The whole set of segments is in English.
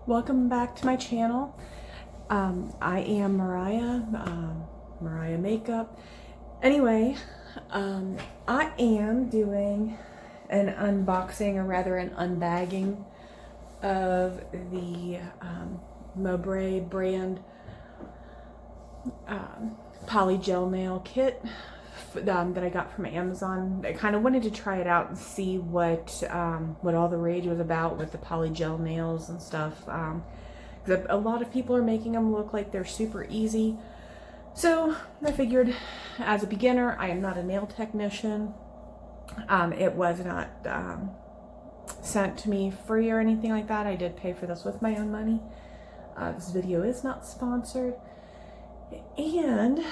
Welcome back to my channel. I am Mirya, Mirya Makeup. Anyway, I am doing an unboxing, or rather an unbagging, of the Mobray brand poly gel nail kit that I got from Amazon. I kind of wanted to try it out and see what all the rage was about with the poly gel nails and stuff. Because a lot of people are making them look like they're super easy. So I figured, as a beginner, I am not a nail technician. It was not sent to me free or anything like that. I did pay for this with my own money. This video is not sponsored. And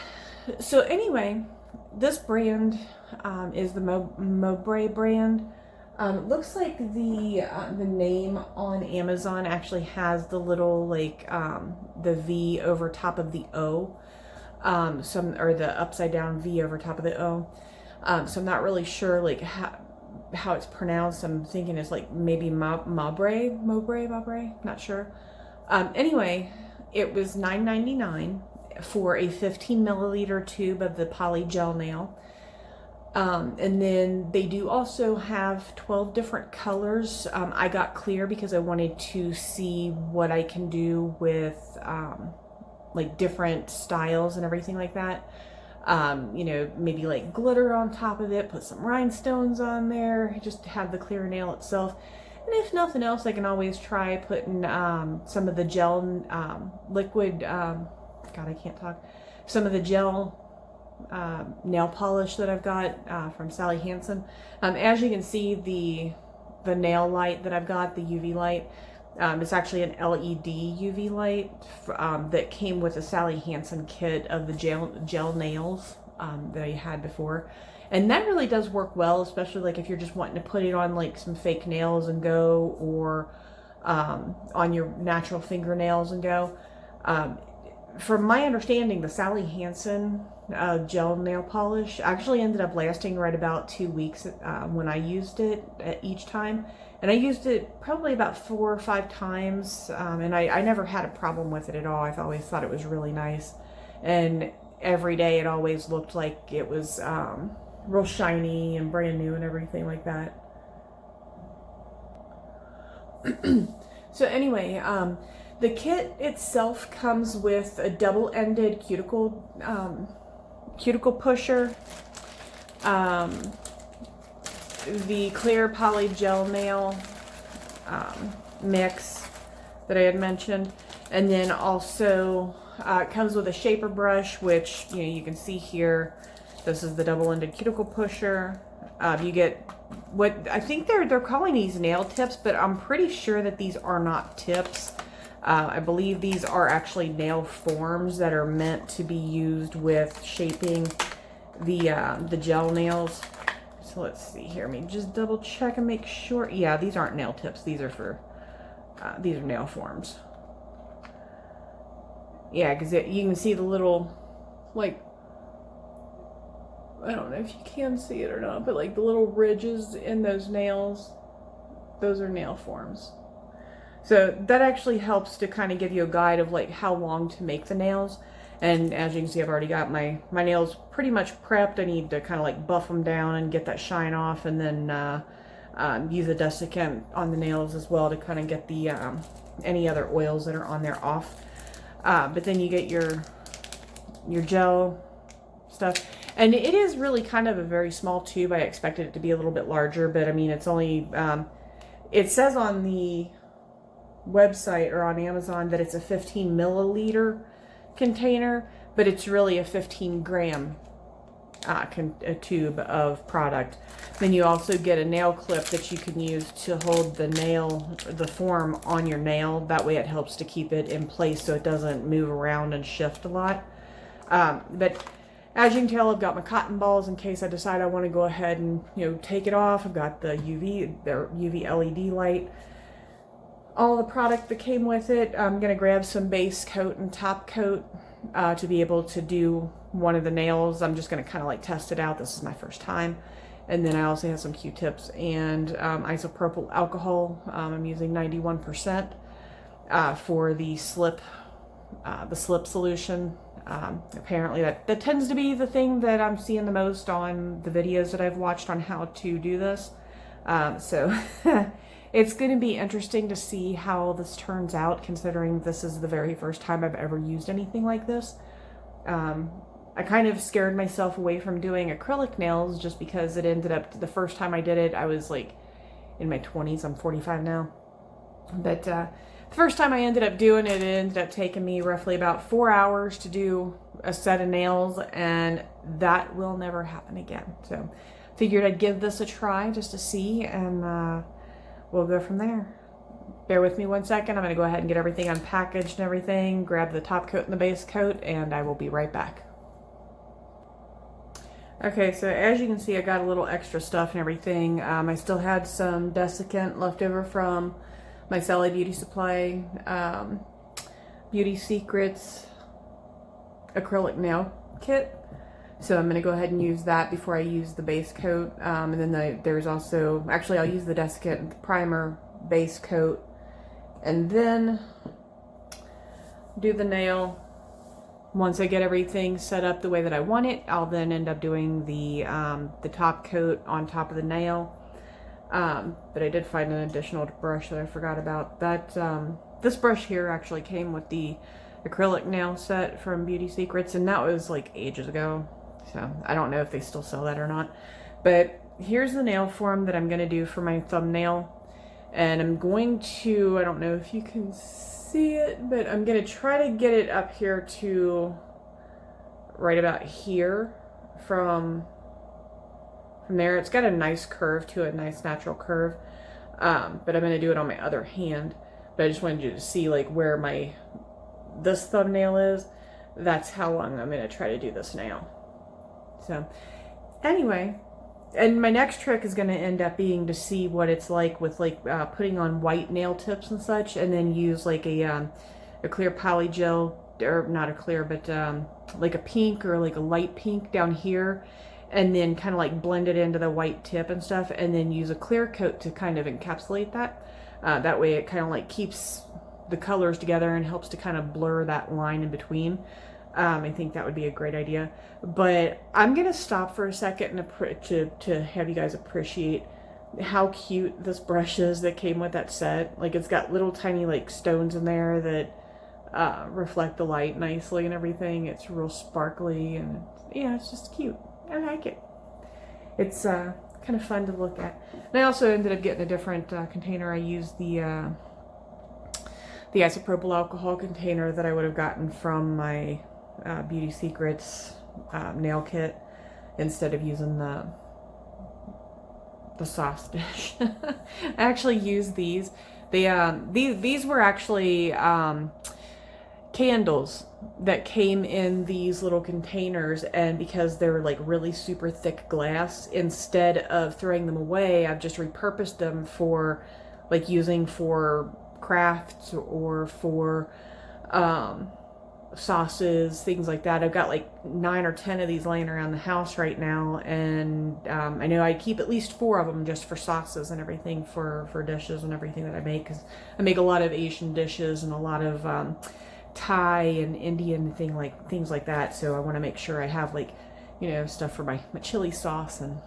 so anyway, this brand is the Mobray brand. It looks like the name on Amazon actually has the little the V over top of the O, or the upside down V over top of the O. So I'm not really sure how it's pronounced. I'm thinking it's like maybe Mobray, not sure. Anyway, it was $9.99 for a 15 milliliter tube of the poly gel nail. And then they do also have 12 different colors. I got clear because I wanted to see what I can do with like different styles and everything like that. You know, maybe like glitter on top of it, put some rhinestones on there, just to have the clear nail itself. And if nothing else, I can always try putting some of the gel liquid, God, I can't talk. Some of the gel nail polish that I've got from Sally Hansen. As you can see, the nail light that I've got, the UV light, it's actually an LED UV light that came with a Sally Hansen kit of the gel nails that I had before. And that really does work well, especially like if you're just wanting to put it on like some fake nails and go, or on your natural fingernails and go. From my understanding, the Sally Hansen gel nail polish actually ended up lasting right about 2 weeks when I used it each time. And I used it probably about 4 or 5 times, and I never had a problem with it at all. I've always thought it was really nice. And every day it always looked like it was real shiny and brand new and everything like that. So anyway, the kit itself comes with a double-ended cuticle pusher, the clear poly gel nail mix that I had mentioned, and then also it comes with a shaper brush, which you can see here. This is the double-ended cuticle pusher. You get what I think they're calling these nail tips, but I'm pretty sure that these are not tips. I believe these are actually nail forms that are meant to be used with shaping the gel nails. So let's see here. Let me just double check and make sure. Yeah, these aren't nail tips. These are for these are nail forms. Yeah, because you can see the little, like, I don't know if you can see it or not, but like the little ridges in those nails, those are nail forms. So that actually helps to kind of give you a guide of like how long to make the nails. And as you can see, I've already got my nails pretty much prepped. I need to kind of like buff them down and get that shine off, and then use a desiccant on the nails as well to kind of get the any other oils that are on there off. But then you get your gel stuff. And it is really kind of a very small tube. I expected it to be a little bit larger, but I mean, it's only, it says on the website or on Amazon that it's a 15 milliliter container, but it's really a 15 gram a tube of product. Then you also get a nail clip that you can use to hold the form on your nail. That way it helps to keep it in place so it doesn't move around and shift a lot. But as you can tell, I've got my cotton balls in case I decide I want to go ahead and take it off. I've got the UV LED light. All the product that came with it. I'm going to grab some base coat and top coat to be able to do one of the nails. I'm just going to kind of like test it out. This is my first time. And then I also have some Q-tips and isopropyl alcohol. I'm using 91%. for the slip solution. Apparently that tends to be the thing that I'm seeing the most on the videos that I've watched on how to do this. So it's going to be interesting to see how this turns out, considering this is the very first time I've ever used anything like this. I kind of scared myself away from doing acrylic nails just because it ended up, the first time I did it, I was like in my 20s. I'm 45 now. But the first time I ended up doing it, it ended up taking me roughly about 4 hours to do a set of nails, and that will never happen again. So figured I'd give this a try just to see, and we'll go from there. Bear with me 1 second. I'm going to go ahead and get everything unpackaged and everything, grab the top coat and the base coat, and I will be right back. Okay, so as you can see, I got a little extra stuff and everything. I still had some desiccant left over from my Sally Beauty Supply Beauty Secrets acrylic nail kit. So I'm going to go ahead and use that before I use the base coat. And then there's also, actually I'll use the desiccant primer base coat and then do the nail. Once I get everything set up the way that I want it, I'll then end up doing the top coat on top of the nail. But I did find an additional brush that I forgot about. That this brush here actually came with the acrylic nail set from Beauty Secrets, and that was like ages ago. So I don't know if they still sell that or not. But here's the nail form that I'm going to do for my thumbnail. And I'm going to, I don't know if you can see it, but I'm going to try to get it up here to right about here from there. It's got a nice curve to it, nice natural curve. But I'm going to do it on my other hand. But I just wanted you to see like where this thumbnail is. That's how long I'm going to try to do this nail. So anyway, and my next trick is going to end up being to see what it's like with like putting on white nail tips and such, and then use like a clear poly gel, or not a clear, but like a pink or like a light pink down here, and then kind of like blend it into the white tip and stuff, and then use a clear coat to kind of encapsulate that. That way it kind of like keeps the colors together and helps to kind of blur that line in between. I think that would be a great idea. But I'm going to stop for a second and to have you guys appreciate how cute this brush is that came with that set. Like, it's got little tiny like stones in there that reflect the light nicely and everything. It's real sparkly, and yeah, it's just cute. I like it. It's kind of fun to look at. And I also ended up getting a different container. I used the isopropyl alcohol container that I would have gotten from my Beauty Secrets nail kit, instead of using the sauce dish. I actually used these. These were actually candles that came in these little containers, and because they were like really super thick glass, instead of throwing them away, I've just repurposed them for like using for crafts or for sauces, things like that. I've got like 9 or 10 of these laying around the house right now, and I know I keep at least 4 of them just for sauces and everything, for dishes and everything that I make, because I make a lot of Asian dishes and a lot of Thai and Indian things like that. So I want to make sure I have, like, you know, stuff for my chili sauce and,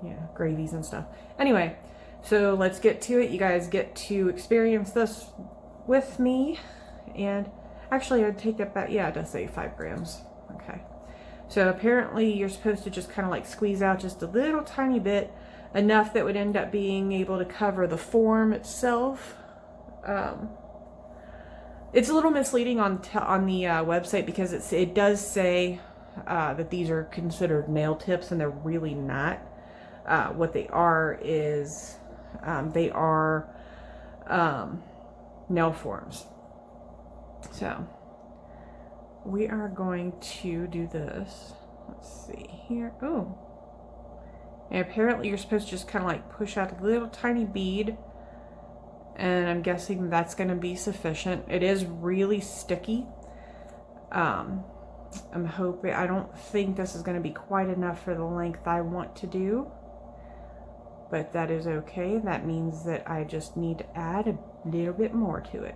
you know, gravies and stuff. Anyway, so let's get to it. You guys get to experience this with me. And actually, I'd take that back. Yeah, it does say 5 grams. Okay. So apparently you're supposed to just kind of like squeeze out just a little tiny bit, enough that would end up being able to cover the form itself. It's a little misleading on the website, because it does say that these are considered nail tips, and they're really not. What they are is they are nail forms. So we are going to do this. Let's see here. Oh, and apparently you're supposed to just kind of like push out a little tiny bead, and I'm guessing that's going to be sufficient. It is really sticky. I'm hoping, I don't think this is going to be quite enough for the length I want to do, but that is okay. That means that I just need to add a little bit more to it.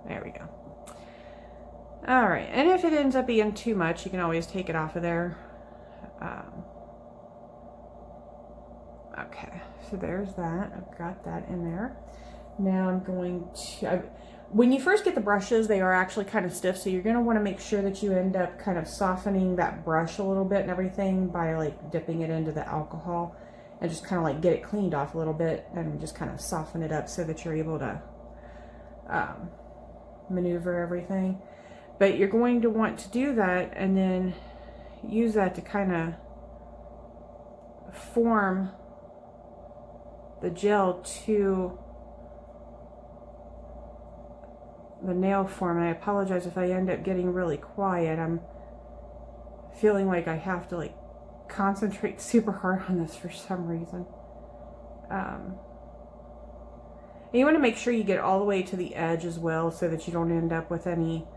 There we go. All right, and if it ends up being too much, you can always take it off of there. Okay, so there's that. I've got that in there. Now I'm going to, when you first get the brushes, they are actually kind of stiff, so you're going to want to make sure that you end up kind of softening that brush a little bit and everything by like dipping it into the alcohol and just kind of like get it cleaned off a little bit and just kind of soften it up so that you're able to maneuver everything. But you're going to want to do that and then use that to kind of form the gel to the nail form. And I apologize if I end up getting really quiet. I'm feeling like I have to like concentrate super hard on this for some reason. And you want to make sure you get all the way to the edge as well so that you don't end up with any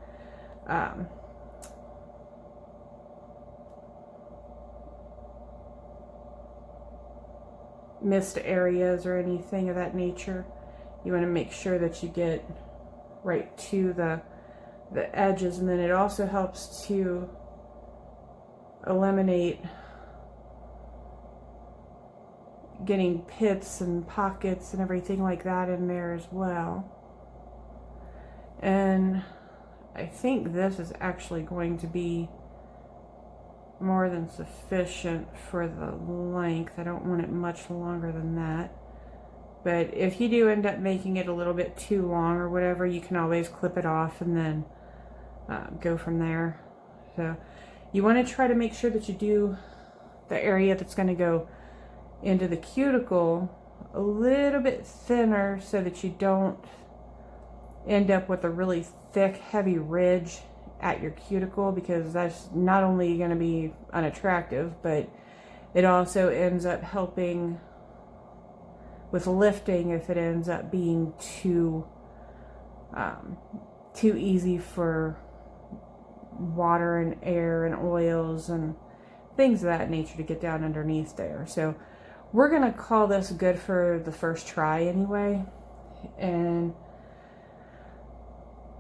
missed areas or anything of that nature. You want to make sure that you get right to the edges, and then it also helps to eliminate getting pits and pockets and everything like that in there as well. And I think this is actually going to be more than sufficient for the length. I don't want it much longer than that. But if you do end up making it a little bit too long or whatever, you can always clip it off and then go from there. So you want to try to make sure that you do the area that's going to go into the cuticle a little bit thinner so that you don't end up with a really thick, heavy ridge at your cuticle, because that's not only going to be unattractive, but it also ends up helping with lifting if it ends up being too easy for water and air and oils and things of that nature to get down underneath there. So we're going to call this good for the first try anyway. And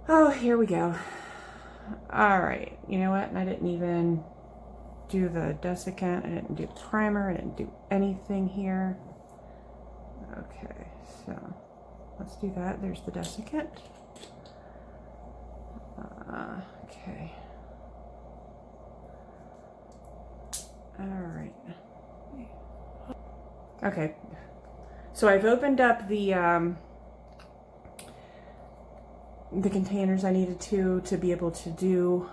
oh, here we go. All right, you know what? And I didn't even do the desiccant. I didn't do primer. I didn't do anything here. Okay, so let's do that. There's the desiccant. Okay. All right. Okay. So I've opened up the containers I needed to be able to do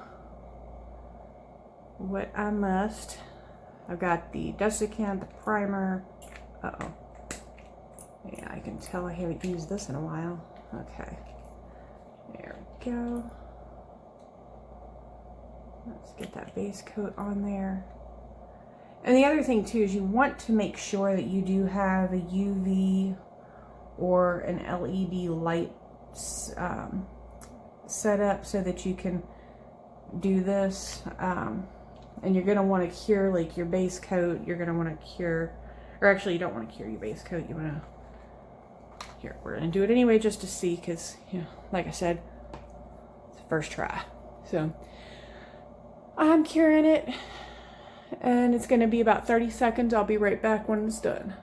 what I must. I've got the desiccant, the primer. Uh-oh. Yeah, I can tell I haven't used this in a while. Okay. There we go. Let's get that base coat on there. And the other thing too is you want to make sure that you do have a UV or an LED light set up so that you can do this. And you're going to want to cure like your base coat. You're going to want to cure, or actually you don't want to cure your base coat. You want to, here, we're going to do it anyway just to see, because, you know, like I said, it's the first try. So I'm curing it, and it's going to be about 30 seconds. I'll be right back when it's done.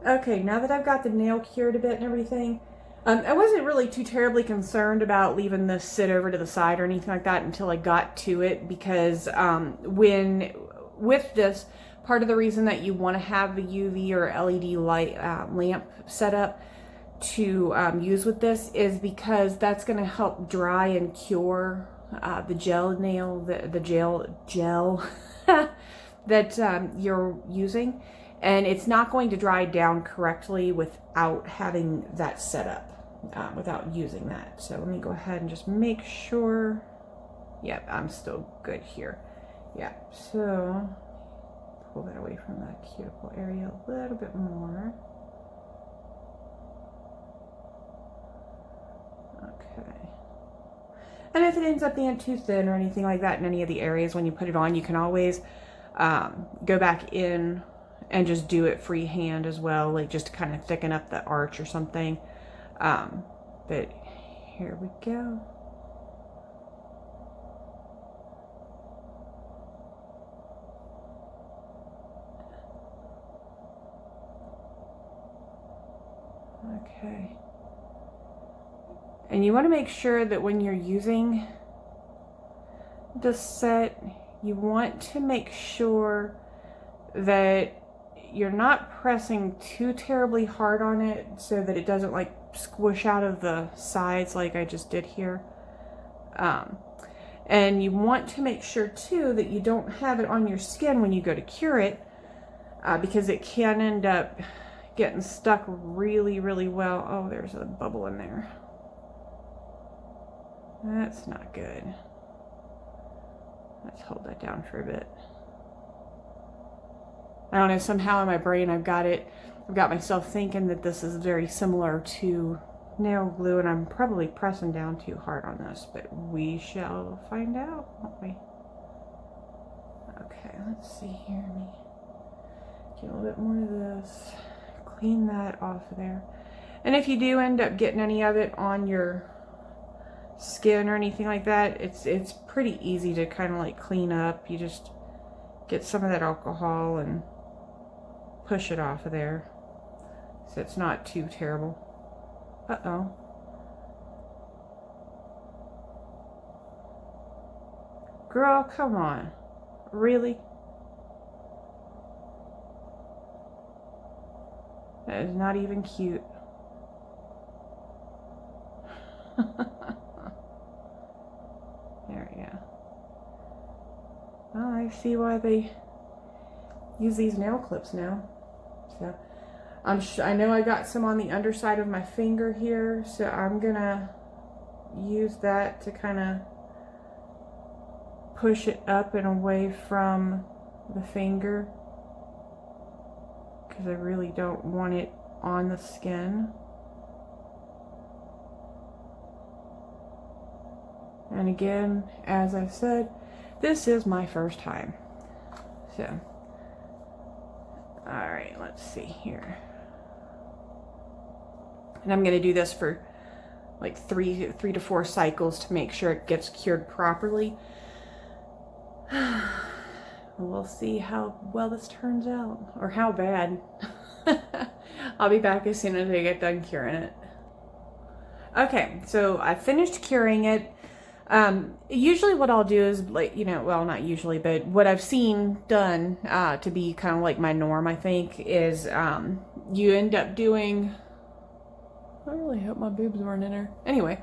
Okay, now that I've got the nail cured a bit and everything, I wasn't really too terribly concerned about leaving this sit over to the side or anything like that until I got to it, because with this, part of the reason that you want to have the UV or LED light lamp set up to use with this is because that's going to help dry and cure the gel nail, the gel that you're using. And it's not going to dry down correctly without having that set up, without using that. So let me go ahead and just make sure. Yep, I'm still good here. Yep, so pull that away from that cuticle area a little bit more. Okay. And if it ends up being too thin or anything like that in any of the areas when you put it on, you can always go back in and just do it freehand as well, like just to kind of thicken up the arch or something. But here we go. Okay. And you want to make sure that when you're using the set, you want to make sure that you're not pressing too terribly hard on it so that it doesn't like squish out of the sides like I just did here. And you want to make sure too that you don't have it on your skin when you go to cure it, because it can end up getting stuck really, really well. Oh, there's a bubble in there. That's not good. Let's hold that down for a bit. I don't know, somehow in my brain I've got myself thinking that this is very similar to nail glue, and I'm probably pressing down too hard on this, but we shall find out, won't we? Okay, let's see here. Let me get a little bit more of this. Clean that off of there. And if you do end up getting any of it on your skin or anything like that, it's pretty easy to kind of like clean up. You just get some of that alcohol and push it off of there, so it's not too terrible. Uh-oh. Girl, come on. Really? That is not even cute. There we go. Well, I see why they use these nail clips now. So I know I got some on the underside of my finger here, so I'm gonna use that to kind of push it up and away from the finger, because I really don't want it on the skin. And again, as I said, this is my first time. So, alright, let's see here. And I'm going to do this for like three to four cycles to make sure it gets cured properly. We'll see how well this turns out, or how bad. I'll be back as soon as I get done curing it. Okay, so I finished curing it. Usually what I'll do is, like, you know, well, not usually, but what I've seen done, to be kind of like my norm, I think, is, you end up doing, I really hope my boobs weren't in there. Anyway,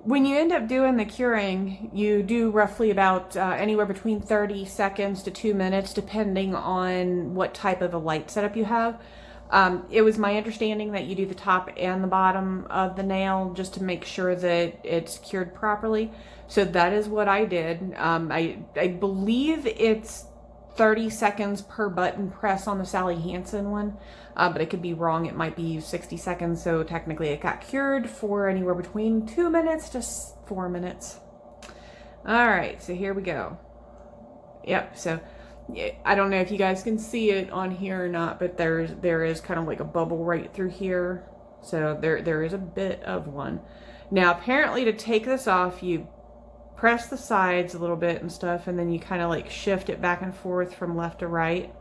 when you end up doing the curing, you do roughly about, anywhere between 30 seconds to 2 minutes, depending on what type of a light setup you have. It was my understanding that you do the top and the bottom of the nail just to make sure that it's cured properly. So that is what I did. I believe it's 30 seconds per button press on the Sally Hansen one, but I could be wrong. It might be 60 seconds. So technically it got cured for anywhere between 2 minutes to 4 minutes. All right, so here we go. Yep, so I don't know if you guys can see it on here or not, but there is kind of like a bubble right through here. So there is a bit of one. Now apparently to take this off, you press the sides a little bit and stuff, and then you kind of like shift it back and forth from left to right.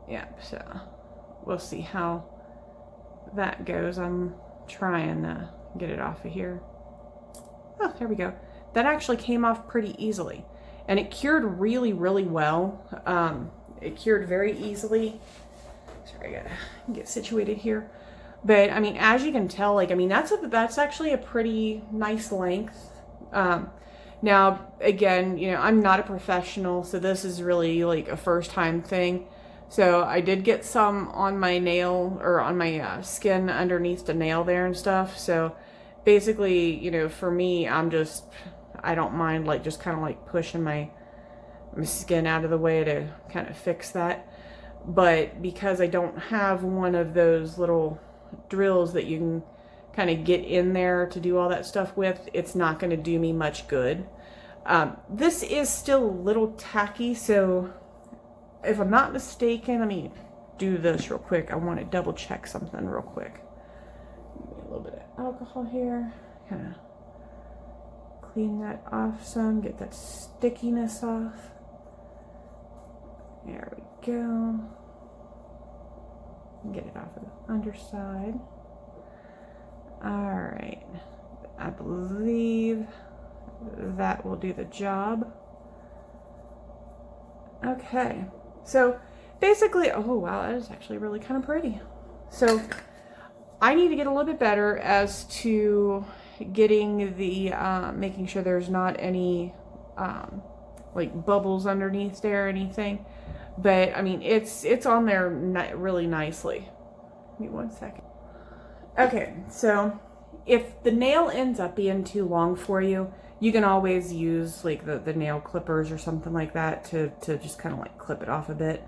Yeah, so we'll see how that goes. I'm trying to get it off of here. Oh, there we go. That actually came off pretty easily, and it cured really, really well. It cured very easily. Sorry, I gotta get situated here. But I mean, as you can tell, like, I mean, that's actually a pretty nice length. Now, again, you know, I'm not a professional, so this is really like a first time thing. So I did get some on my nail, or on my skin underneath the nail there and stuff. So basically, you know, for me, I don't mind like just kind of like pushing my skin out of the way to kind of fix that. But because I don't have one of those little drills that you can kind of get in there to do all that stuff with, it's not going to do me much good. This is still a little tacky, so if I'm not mistaken, let me do this real quick. I want to double check something real quick. A little bit of alcohol here, kind of clean that off some, get that stickiness off. There we go. Get it off of the underside. All right, I believe that will do the job. Okay, so basically, oh wow, that is actually really kind of pretty. So I need to get a little bit better as to getting the, making sure there's not any like bubbles underneath there or anything. But I mean, it's on there really nicely. Give me 1 second. Okay, so if the nail ends up being too long for you, you can always use like the nail clippers or something like that to just kind of like clip it off a bit.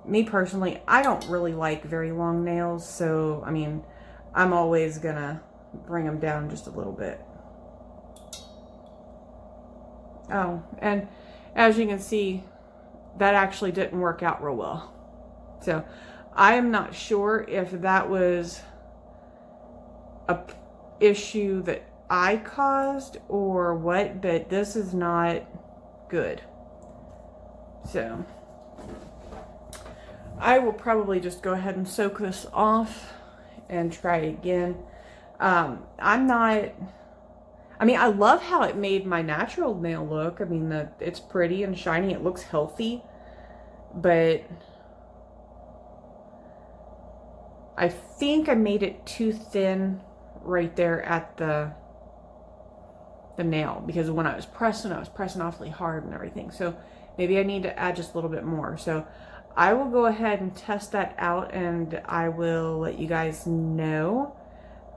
Me personally, I don't really like very long nails, so I mean, I'm always gonna bring them down just a little bit. Oh, and as you can see, that actually didn't work out real well. So I am not sure if that was a issue that I caused or what, but this is not good. So I will probably just go ahead and soak this off and try it again. I love how it made my natural nail look. I mean, it's pretty and shiny. It looks healthy, but I think I made it too thin right there at the nail, because when I was pressing awfully hard and everything. So maybe I need to add just a little bit more. So I will go ahead and test that out and I will let you guys know.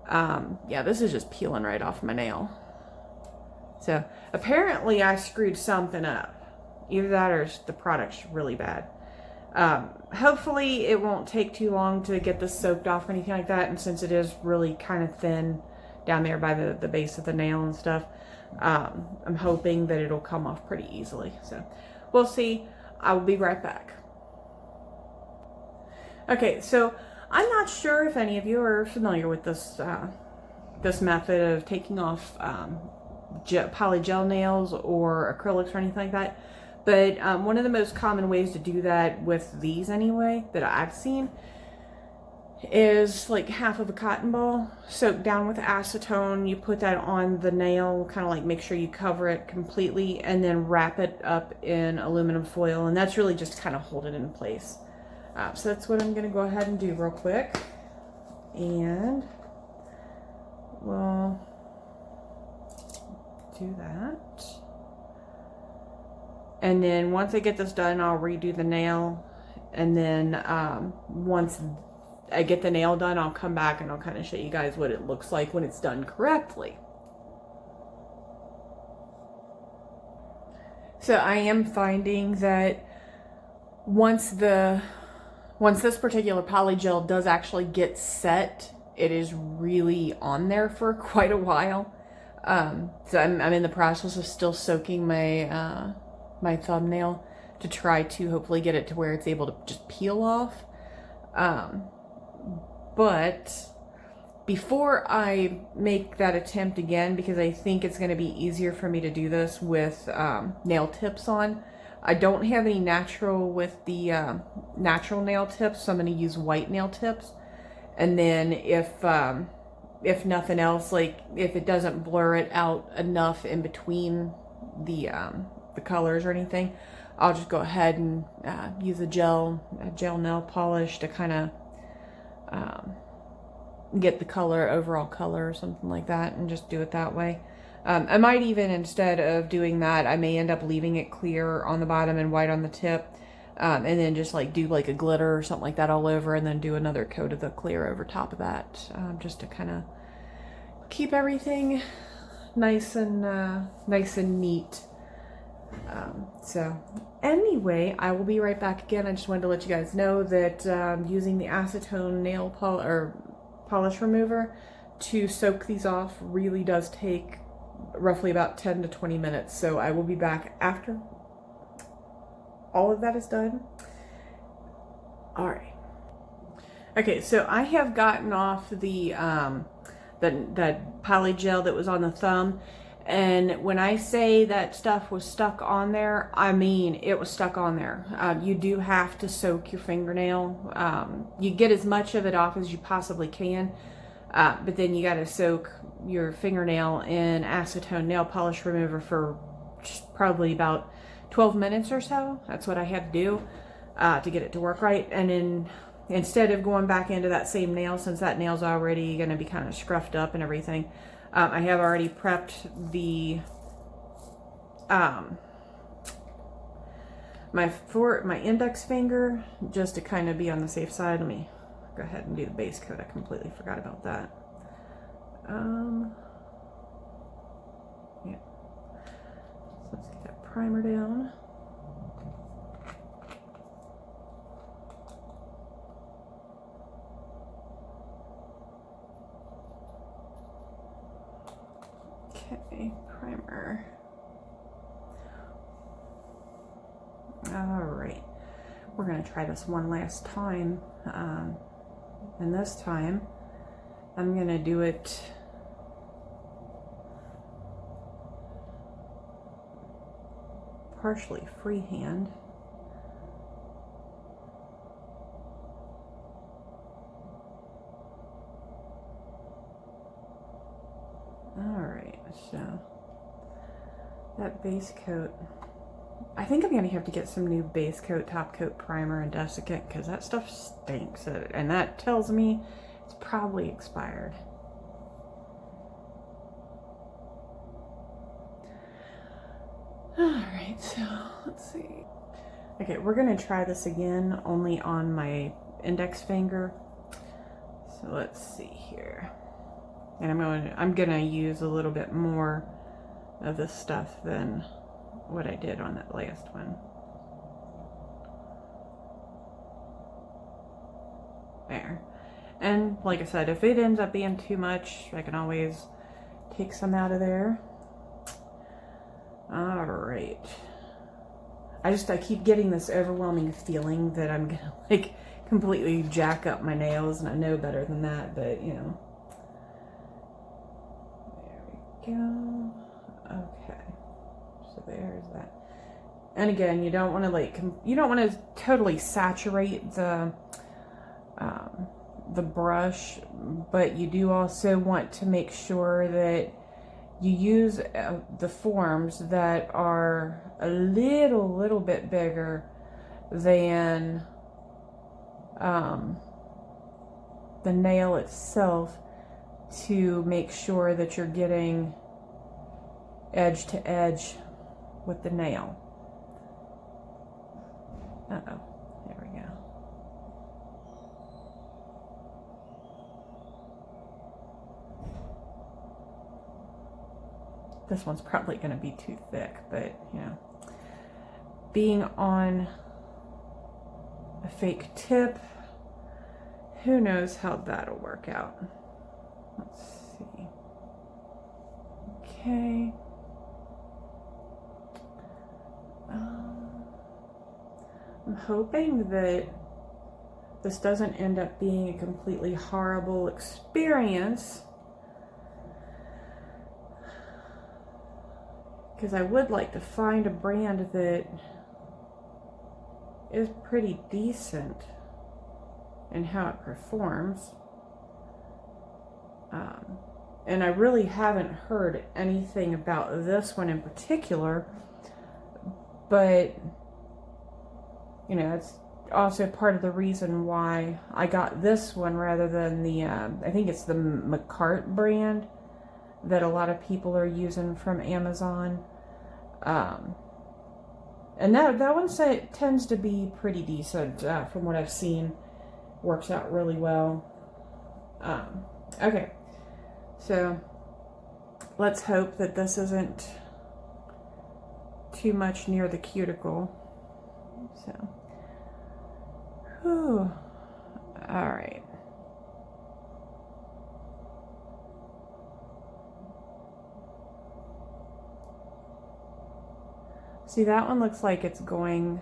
Yeah, this is just peeling right off my nail. So apparently I screwed something up. Either that or the product's really bad. Hopefully it won't take too long to get this soaked off or anything like that. And since it is really kind of thin down there by the base of the nail and stuff, I'm hoping that it'll come off pretty easily. So we'll see. I will be right back. Okay, so I'm not sure if any of you are familiar with this this method of taking off polygel nails or acrylics or anything like that. But one of the most common ways to do that with these anyway, that I've seen, is like half of a cotton ball soaked down with acetone. You put that on the nail, kind of like make sure you cover it completely, and then wrap it up in aluminum foil. And that's really just kind of hold it in place. So that's what I'm going to go ahead and do real quick. And we'll do that. And then once I get this done, I'll redo the nail. And then once I get the nail done, I'll come back and I'll kind of show you guys what it looks like when it's done correctly. So I am finding that once this particular polygel does actually get set, it is really on there for quite a while. So I'm in the process of still soaking my my thumbnail to try to hopefully get it to where it's able to just peel off. But before I make that attempt again, because I think it's going to be easier for me to do this with nail tips on, I don't have any natural with the natural nail tips, so I'm going to use white nail tips. And then if nothing else, like if it doesn't blur it out enough in between the colors or anything, I'll just go ahead and use a gel nail polish to kind of get the overall color or something like that, and just do it that way. I might even, instead of doing that, I may end up leaving it clear on the bottom and white on the tip, and then just like do like a glitter or something like that all over, and then do another coat of the clear over top of that, just to kind of keep everything nice and neat. So anyway, I will be right back again. I just wanted to let you guys know that using the acetone nail polish remover to soak these off really does take roughly about 10 to 20 minutes. So I will be back after. all of that is done. All right. Okay, so I have gotten off the that poly gel that was on the thumb, and when I say that stuff was stuck on there, I mean it was stuck on there. You do have to soak your fingernail. You get as much of it off as you possibly can, but then you got to soak your fingernail in acetone nail polish remover for probably about 12 minutes or so. That's what I had to do to get it to work right. And then instead of going back into that same nail, since that nail's already going to be kind of scruffed up and everything, I have already prepped the my index finger just to kind of be on the safe side. Let me go ahead and do the base coat. I completely forgot about that. Yeah. So let's get that primer down. Okay, primer. All right, we're gonna try this one last time, and this time I'm gonna do it partially freehand. Alright, so that base coat, I think I'm going to have to get some new base coat, top coat, primer, and desiccant, because that stuff stinks, and that tells me it's probably expired. Alright, so let's see. Okay, we're going to try this again, only on my index finger. So let's see here. And I'm gonna use a little bit more of this stuff than what I did on that last one. There. And like I said, if it ends up being too much, I can always take some out of there. All right. I keep getting this overwhelming feeling that I'm gonna like completely jack up my nails, and I know better than that, but you know. Go. Okay, so there's that. And again, you don't want to totally saturate the brush, but you do also want to make sure that you use the forms that are a little bit bigger than the nail itself, to make sure that you're getting edge to edge with the nail. Uh-oh, there we go. This one's probably going to be too thick, but you know, being on a fake tip, who knows how that'll work out. Let's see. Okay. I'm hoping that this doesn't end up being a completely horrible experience, because I would like to find a brand that is pretty decent in how it performs. And I really haven't heard anything about this one in particular, but you know, it's also part of the reason why I got this one rather than the, I think it's the McCart brand that a lot of people are using from Amazon. And that one tends to be pretty decent from what I've seen. Works out really well. Okay, so let's hope that this isn't too much near the cuticle. So, whew. All right. See, that one looks like it's going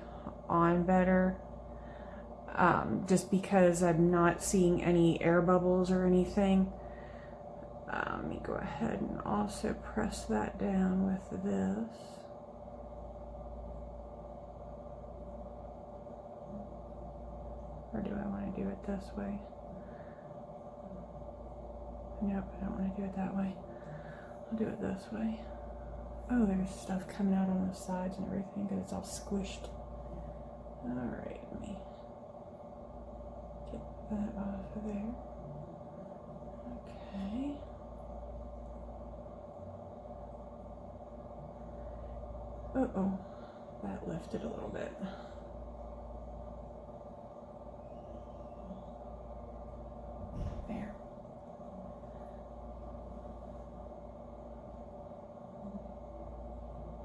on better, just because I'm not seeing any air bubbles or anything. Let me go ahead and also press that down with this. Or do I want to do it this way? Nope, I don't want to do it that way. I'll do it this way. Oh, there's stuff coming out on the sides and everything because it's all squished. Alright, let me get that off of there. Okay. Uh-oh, that lifted a little bit. There.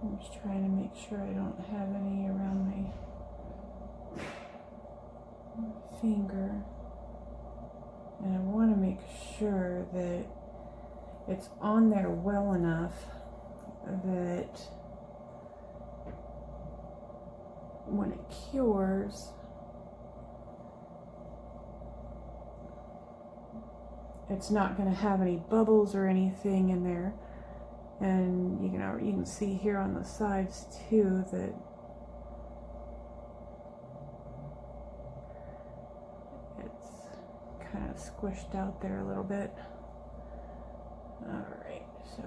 I'm just trying to make sure I don't have any around my finger. And I want to make sure that it's on there well enough that when it cures, it's not going to have any bubbles or anything in there. And you can see here on the sides too that it's kind of squished out there a little bit. Alright, so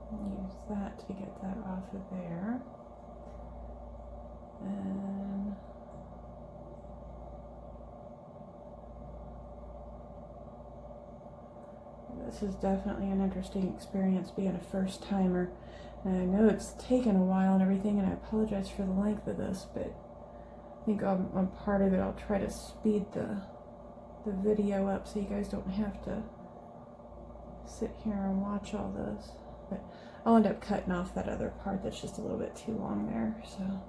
use that to get that off of there. And this is definitely an interesting experience being a first timer. And I know it's taken a while and everything, and I apologize for the length of this, but I think on part of it I'll try to speed the video up so you guys don't have to sit here and watch all this. But I'll end up cutting off that other part that's just a little bit too long there, so.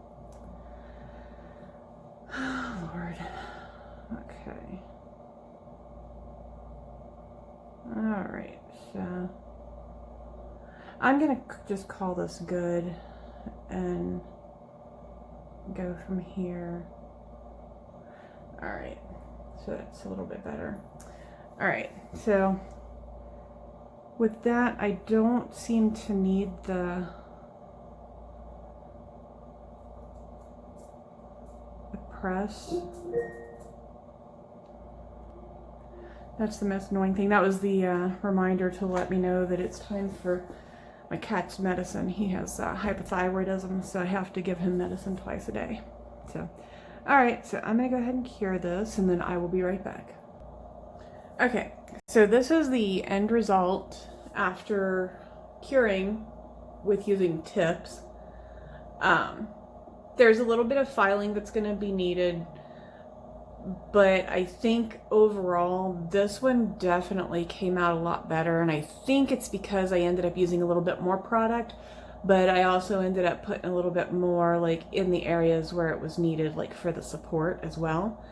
Oh, Lord. Okay. Alright, so I'm gonna just call this good and go from here. Alright, so that's a little bit better. Alright, so with that, I don't seem to need the press. That's the most annoying thing. That was the reminder to let me know that it's time for my cat's medicine. He has hypothyroidism, so I have to give him medicine twice a day. So, alright, so I'm going to go ahead and cure this, and then I will be right back. Okay, so this is the end result after curing with using tips. There's a little bit of filing that's going to be needed, but I think overall this one definitely came out a lot better, and I think it's because I ended up using a little bit more product, but I also ended up putting a little bit more like in the areas where it was needed, like for the support as well.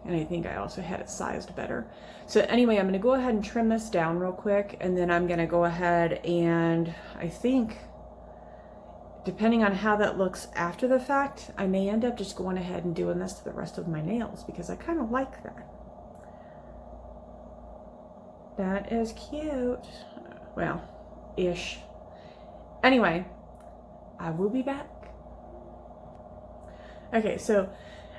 And I think I also had it sized better. So anyway, I'm going to go ahead and trim this down real quick, and then I'm going to go ahead and I think, depending on how that looks after the fact, I may end up just going ahead and doing this to the rest of my nails because I kind of like that. That is cute. Well, ish. Anyway, I will be back. Okay, so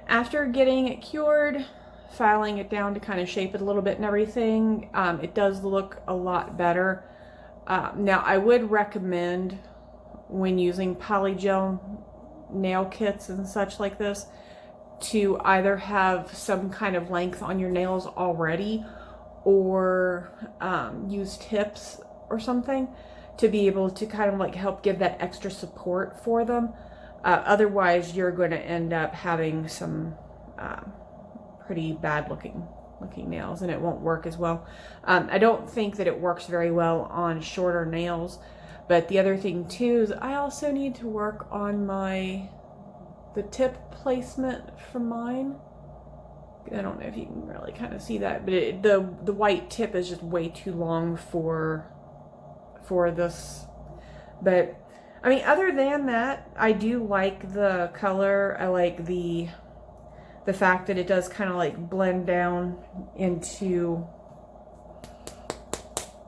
after getting it cured, filing it down to kind of shape it a little bit and everything, it does look a lot better. Now, I would recommend, when using polygel nail kits and such like this, to either have some kind of length on your nails already, or use tips or something to be able to kind of like help give that extra support for them. Otherwise, you're going to end up having some pretty bad looking nails, and it won't work as well. I don't think that it works very well on shorter nails. But the other thing too is I also need to work on the tip placement for mine. I don't know if you can really kind of see that, but the white tip is just way too long for this. But I mean, other than that, I do like the color. I like the fact that it does kind of like blend down into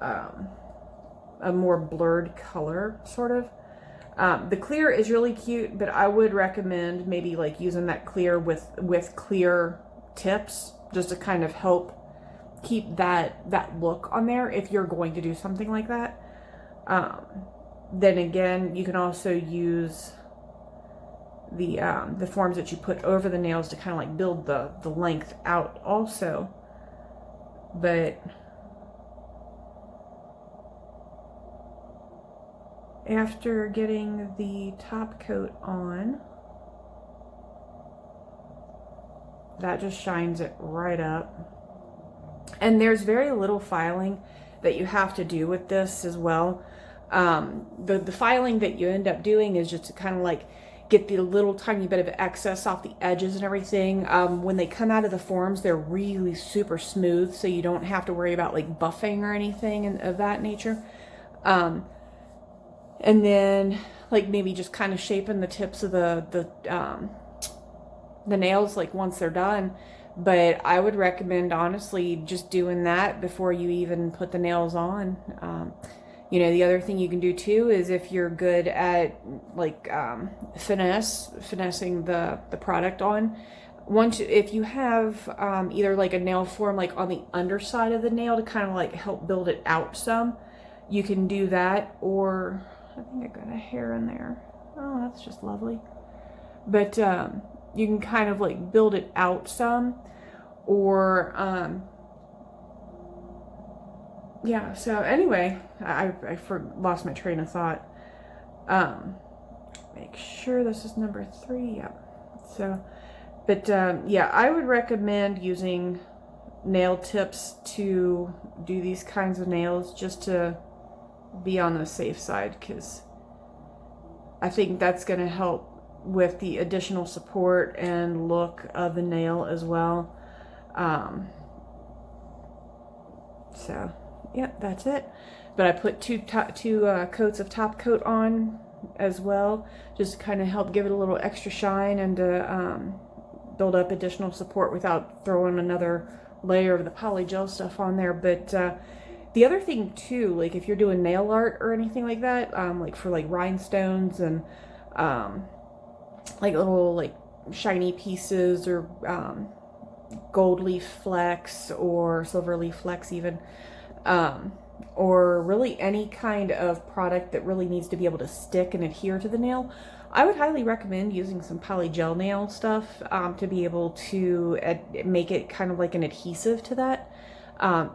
a more blurred color, sort of. The clear is really cute, but I would recommend maybe like using that clear with clear tips, just to kind of help keep that look on there if you're going to do something like that. Then again, you can also use the forms that you put over the nails to kind of like build the length out also. But after getting the top coat on, that just shines it right up. And there's very little filing that you have to do with this as well. The filing that you end up doing is just to kind of like get the little tiny bit of excess off the edges and everything. When they come out of the forms, they're really super smooth, so you don't have to worry about like buffing or anything of that nature. And then like maybe just kind of shaping the tips of the nails like once they're done. But I would recommend honestly just doing that before you even put the nails on. You know, the other thing you can do too is if you're good at like finessing the product on, if you have either like a nail form like on the underside of the nail to kind of like help build it out some, you can do that. Or I think I got a hair in there. Oh, that's just lovely. But you can kind of like build it out some, or yeah. So anyway, I lost my train of thought. Make sure this is number 3. Yep. So, but yeah, I would recommend using nail tips to do these kinds of nails, just to be on the safe side, because I think that's going to help with the additional support and look of the nail as well. So yeah, that's it. But I put two coats of top coat on as well, just to kind of help give it a little extra shine and to build up additional support without throwing another layer of the poly gel stuff on there. But the other thing too, like if you're doing nail art or anything like that, like for like rhinestones and like little like shiny pieces, or gold leaf flecks or silver leaf flecks even, or really any kind of product that really needs to be able to stick and adhere to the nail, I would highly recommend using some poly gel nail stuff to be able to make it kind of like an adhesive to that,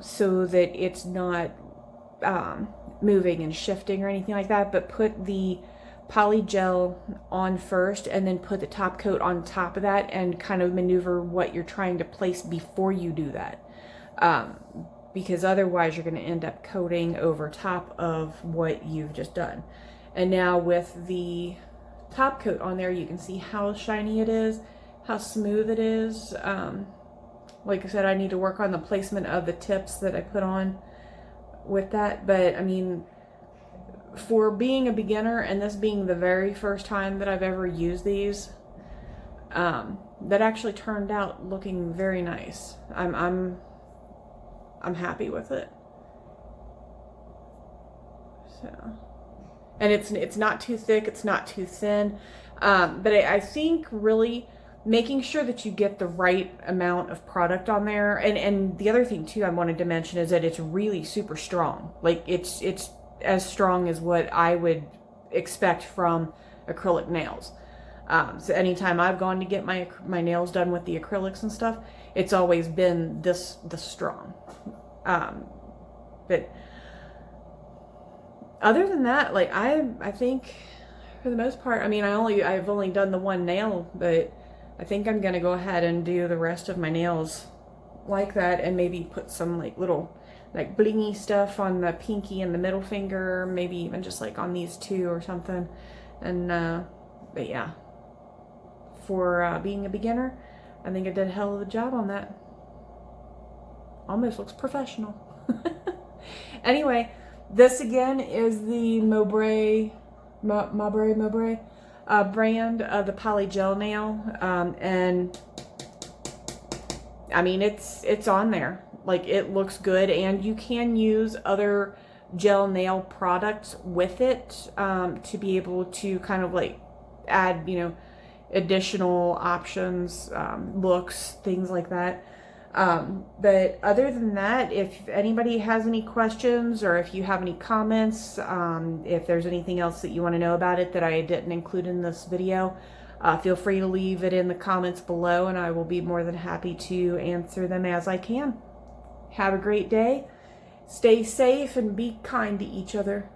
so that it's not moving and shifting or anything like that. But put the poly gel on first and then put the top coat on top of that, and kind of maneuver what you're trying to place before you do that, because otherwise you're going to end up coating over top of what you've just done. And now with the top coat on there, you can see how shiny it is, how smooth it is. Like I said, I need to work on the placement of the tips that I put on with that, but I mean, for being a beginner and this being the very first time that I've ever used these, that actually turned out looking very nice. I'm happy with it. So, and it's not too thick, it's not too thin, but I think really making sure that you get the right amount of product on there. And the other thing too I wanted to mention is that it's really super strong. Like it's as strong as what I would expect from acrylic nails. So anytime I've gone to get my nails done with the acrylics and stuff, it's always been this strong. But other than that, like I think for the most part, I mean, I've only done the one nail, but I think I'm gonna go ahead and do the rest of my nails like that, and maybe put some like little like blingy stuff on the pinky and the middle finger, maybe even just like on these two or something. And but yeah, for being a beginner, I think I did a hell of a job on that. Almost looks professional. Anyway, this again is the Mobray Mobray brand of the poly gel nail, and I mean it's on there. Like, it looks good, and you can use other gel nail products with it to be able to kind of like add, you know, additional options, looks, things like that. But other than that, if anybody has any questions, or if you have any comments, if there's anything else that you want to know about it that I didn't include in this video, feel free to leave it in the comments below, and I will be more than happy to answer them as I can. Have a great day. Stay safe and be kind to each other.